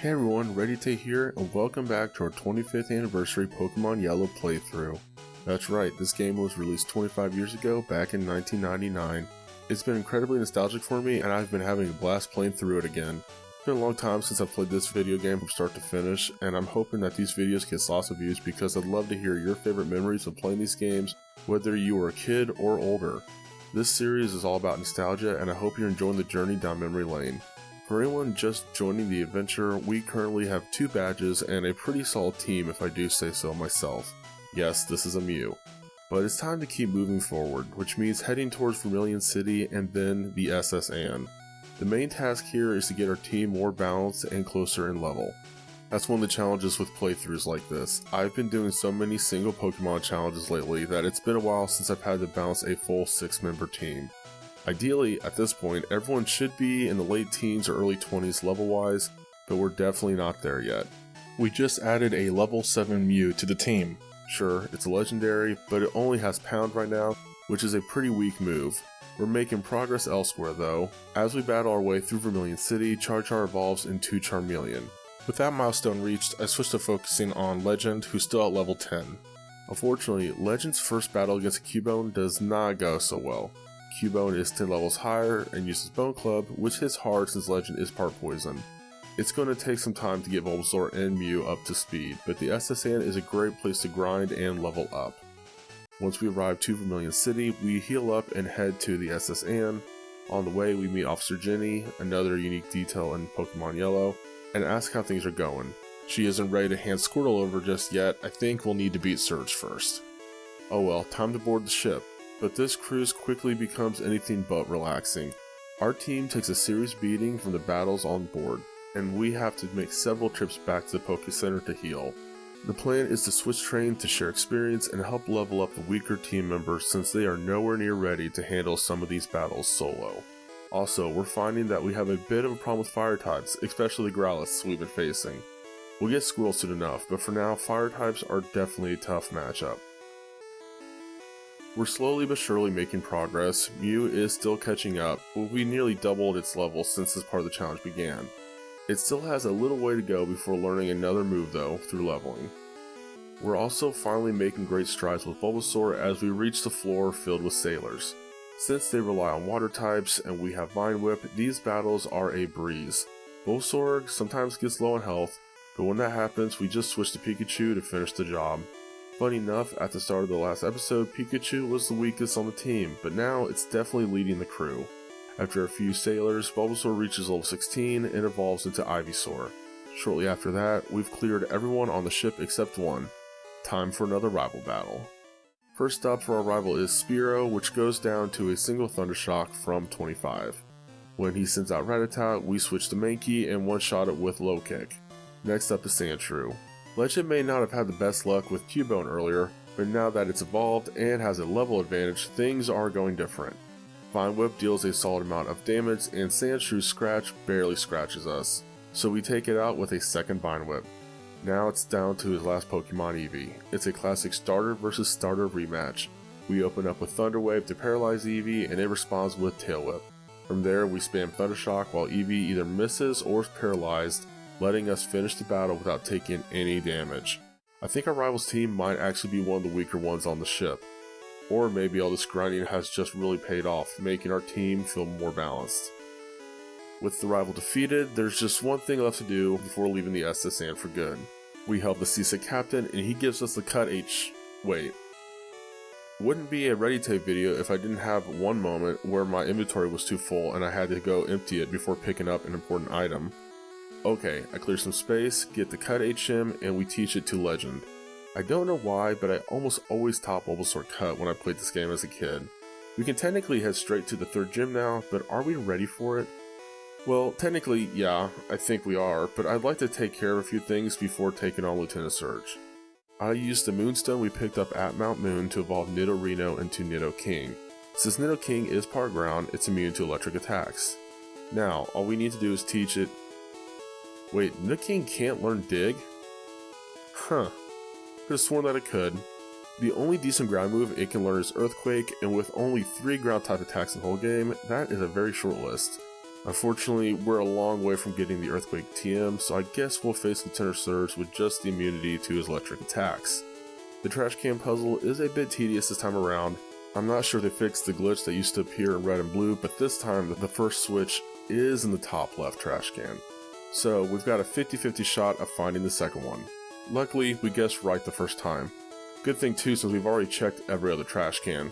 Hey everyone, Ready here, and welcome back to our 25th anniversary Pokemon Yellow playthrough. That's right, this game was released 25 years ago, back in 1999. It's been incredibly nostalgic for me, and I've been having a blast playing through it again. It's been a long time since I've played this video game from start to finish, and I'm hoping that these videos get lots of views because I'd love to hear your favorite memories of playing these games, whether you were a kid or older. This series is all about nostalgia, and I hope you're enjoying the journey down memory lane. For anyone just joining the adventure, we currently have 2 badges and a pretty solid team if I do say so myself. Yes, this is a Mew. But it's time to keep moving forward, which means heading towards Vermilion City and then the SS Anne. The main task here is to get our team more balanced and closer in level. That's one of the challenges with playthroughs like this. I've been doing so many single Pokemon challenges lately that it's been a while since I've had to balance a full 6-member team. Ideally, at this point, everyone should be in the late teens or early 20s level-wise, but we're definitely not there yet. We just added a level 7 Mew to the team. Sure, it's a legendary, but it only has Pound right now, which is a pretty weak move. We're making progress elsewhere though. As we battle our way through Vermilion City, Char evolves into Charmeleon. With that milestone reached, I switched to focusing on Legend, who's still at level 10. Unfortunately, Legend's first battle against Cubone does not go so well. Cubone is 10 levels higher and uses Bone Club, which hits hard since Legend is part poison. It's going to take some time to get Bulbasaur and Mew up to speed, but the SS Anne is a great place to grind and level up. Once we arrive to Vermilion City, we heal up and head to the SS Anne. On the way, we meet Officer Jenny, another unique detail in Pokemon Yellow, and ask how things are going. She isn't ready to hand Squirtle over just yet. I think we'll need to beat Surge first. Oh well, time to board the ship. But this cruise quickly becomes anything but relaxing. Our team takes a serious beating from the battles on board, and we have to make several trips back to the Poké Center to heal. The plan is to switch train to share experience and help level up the weaker team members since they are nowhere near ready to handle some of these battles solo. Also, we're finding that we have a bit of a problem with fire types, especially the Growlithe's we've been facing. We'll get Squirrel soon enough, but for now, fire types are definitely a tough matchup. We're slowly but surely making progress. Mew is still catching up, but we nearly doubled its level since this part of the challenge began. It still has a little way to go before learning another move though, through leveling. We're also finally making great strides with Bulbasaur as we reach the floor filled with sailors. Since they rely on water types and we have Vine Whip, these battles are a breeze. Bulbasaur sometimes gets low on health, but when that happens we just switch to Pikachu to finish the job. Funny enough, at the start of the last episode, Pikachu was the weakest on the team, but now it's definitely leading the crew. After a few sailors, Bulbasaur reaches level 16 and evolves into Ivysaur. Shortly after that, we've cleared everyone on the ship except one. Time for another rival battle. First stop for our rival is Spearow, which goes down to a single Thundershock from 25. When he sends out Rattata, we switch to Mankey and one-shot it with Low Kick. Next up is Sandshrew. Legend may not have had the best luck with Cubone earlier, but now that it's evolved and has a level advantage, things are going different. Vine Whip deals a solid amount of damage and Sandshrew's scratch barely scratches us, so we take it out with a second Vine Whip. Now it's down to his last Pokemon Eevee. It's a classic starter versus starter rematch. We open up with Thunder Wave to paralyze Eevee and it responds with Tail Whip. From there we spam Thundershock while Eevee either misses or is paralyzed, letting us finish the battle without taking any damage. I think our rival's team might actually be one of the weaker ones on the ship. Or maybe all this grinding has just really paid off, making our team feel more balanced. With the rival defeated, there's just one thing left to do before leaving the SS Anne for good. We help the seasick captain and he gives us the Cut H. Wait. Wouldn't be a Ready Tape video if I didn't have one moment where my inventory was too full and I had to go empty it before picking up an important item. Okay, I clear some space, get the Cut HM, and we teach it to Legend. I don't know why, but I almost always top Bulbasaur Cut when I played this game as a kid. We can technically head straight to the 3rd gym now, but are we ready for it? Well, technically, yeah, I think we are, but I'd like to take care of a few things before taking on Lieutenant Surge. I used the Moonstone we picked up at Mount Moon to evolve Nidorino into Nidoking. Since Nidoking is part ground, it's immune to electric attacks. Now, all we need to do is teach it. Wait, Nidoking can't learn Dig? Huh. Could've sworn that it could. The only decent ground move it can learn is Earthquake, and with only 3 ground type attacks in the whole game, that is a very short list. Unfortunately, we're a long way from getting the Earthquake TM, so I guess we'll face Lieutenant Surge with just the immunity to his electric attacks. The trash can puzzle is a bit tedious this time around. I'm not sure they fixed the glitch that used to appear in red and blue, but this time the first switch is in the top left trash can. So we've got a 50-50 shot of finding the second one. Luckily, we guessed right the first time. Good thing too, since we've already checked every other trash can.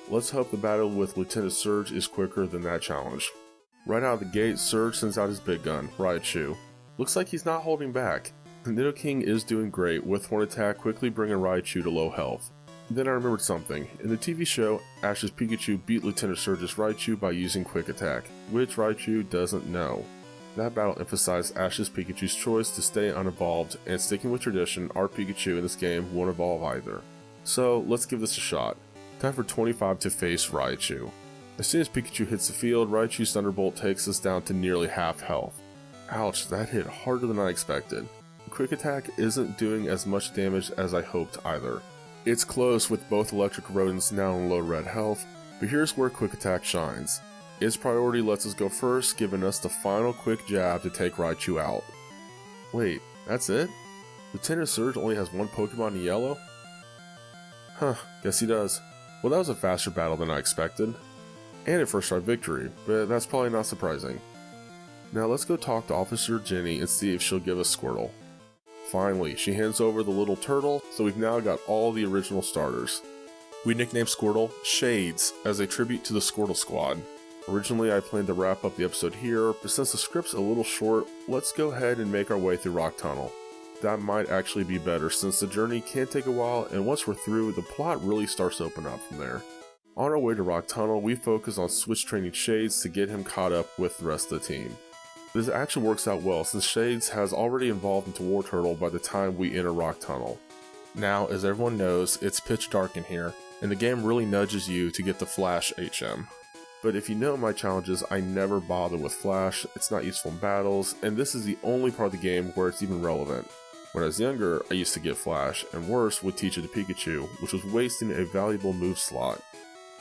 Let's hope the battle with Lieutenant Surge is quicker than that challenge. Right out of the gate, Surge sends out his big gun, Raichu. Looks like he's not holding back. The Nidoking is doing great, with one attack quickly bringing Raichu to low health. Then I remembered something. In the TV show, Ash's Pikachu beat Lieutenant Surge's Raichu by using Quick Attack, which Raichu doesn't know. That battle emphasized Ash's Pikachu's choice to stay unevolved, and sticking with tradition, our Pikachu in this game won't evolve either. So let's give this a shot. Time for 25 to face Raichu. As soon as Pikachu hits the field, Raichu's Thunderbolt takes us down to nearly half health. Ouch, that hit harder than I expected. Quick Attack isn't doing as much damage as I hoped either. It's close with both electric rodents now in low red health, but here's where Quick Attack shines. Its priority lets us go first, giving us the final quick jab to take Raichu out. Wait, that's it? Lieutenant Surge only has one Pokemon in yellow? Huh, guess he does. Well, that was a faster battle than I expected. And a first try victory, but that's probably not surprising. Now let's go talk to Officer Jenny and see if she'll give us Squirtle. Finally, she hands over the little turtle, so we've now got all the original starters. We nicknamed Squirtle Shades as a tribute to the Squirtle Squad. Originally I planned to wrap up the episode here, but since the script's a little short, let's go ahead and make our way through Rock Tunnel. That might actually be better since the journey can take a while, and once we're through, the plot really starts to open up from there. On our way to Rock Tunnel, we focus on switch training Shades to get him caught up with the rest of the team. This action works out well since Shades has already evolved into Wartortle by the time we enter Rock Tunnel. Now, as everyone knows, it's pitch dark in here, and the game really nudges you to get the Flash HM. But if you know my challenges, I never bother with Flash, it's not useful in battles, and this is the only part of the game where it's even relevant. When I was younger, I used to get Flash, and worse, would teach it to Pikachu, which was wasting a valuable move slot.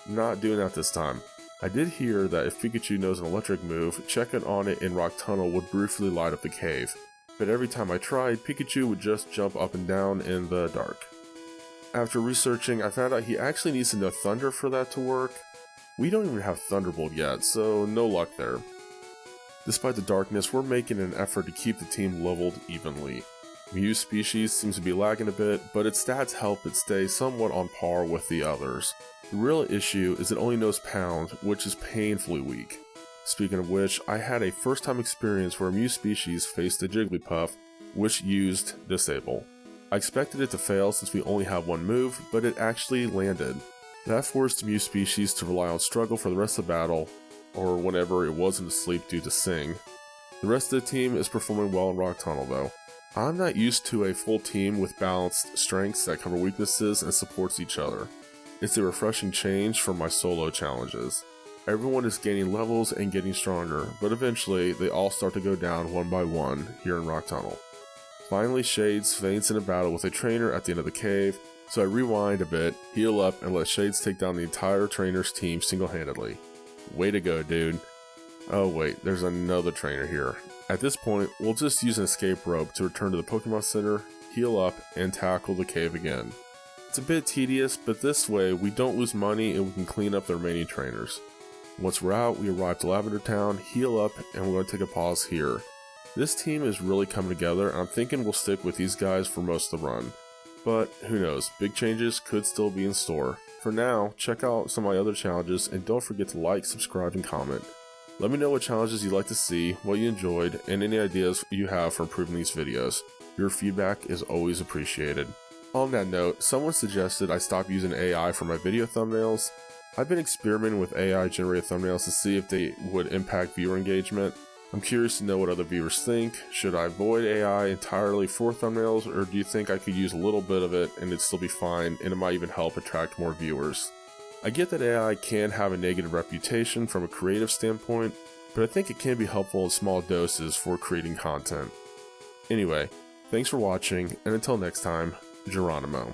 Not doing that this time. I did hear that if Pikachu knows an electric move, checking on it in Rock Tunnel would briefly light up the cave. But every time I tried, Pikachu would just jump up and down in the dark. After researching, I found out he actually needs to know Thunder for that to work. We don't even have Thunderbolt yet, so no luck there. Despite the darkness, we're making an effort to keep the team leveled evenly. Mew's species seems to be lagging a bit, but its stats help it stay somewhat on par with the others. The real issue is it only knows Pound, which is painfully weak. Speaking of which, I had a first time experience where a Mew species faced a Jigglypuff, which used Disable. I expected it to fail since we only have one move, but it actually landed. That forced Mew species to rely on Struggle for the rest of the battle, or whenever it wasn't asleep due to Sing. The rest of the team is performing well in Rock Tunnel though. I'm not used to a full team with balanced strengths that cover weaknesses and supports each other. It's a refreshing change from my solo challenges. Everyone is gaining levels and getting stronger, but eventually they all start to go down one by one here in Rock Tunnel. Finally, Shades faints in a battle with a trainer at the end of the cave, so I rewind a bit, heal up, and let Shades take down the entire trainer's team single-handedly. Way to go, dude. Oh wait, there's another trainer here. At this point, we'll just use an escape rope to return to the Pokemon Center, heal up, and tackle the cave again. It's a bit tedious, but this way we don't lose money and we can clean up the remaining trainers. Once we're out, we arrive to Lavender Town, heal up, and we're going to take a pause here. This team is really coming together, and I'm thinking we'll stick with these guys for most of the run. But who knows, big changes could still be in store. For now, check out some of my other challenges, and don't forget to like, subscribe, and comment. Let me know what challenges you'd like to see, what you enjoyed, and any ideas you have for improving these videos. Your feedback is always appreciated. On that note, someone suggested I stop using AI for my video thumbnails. I've been experimenting with AI generated thumbnails to see if they would impact viewer engagement. I'm curious to know what other viewers think. Should I avoid AI entirely for thumbnails, or do you think I could use a little bit of it and it'd still be fine and it might even help attract more viewers? I get that AI can have a negative reputation from a creative standpoint, but I think it can be helpful in small doses for creating content. Anyway, thanks for watching, and until next time, Geronimo.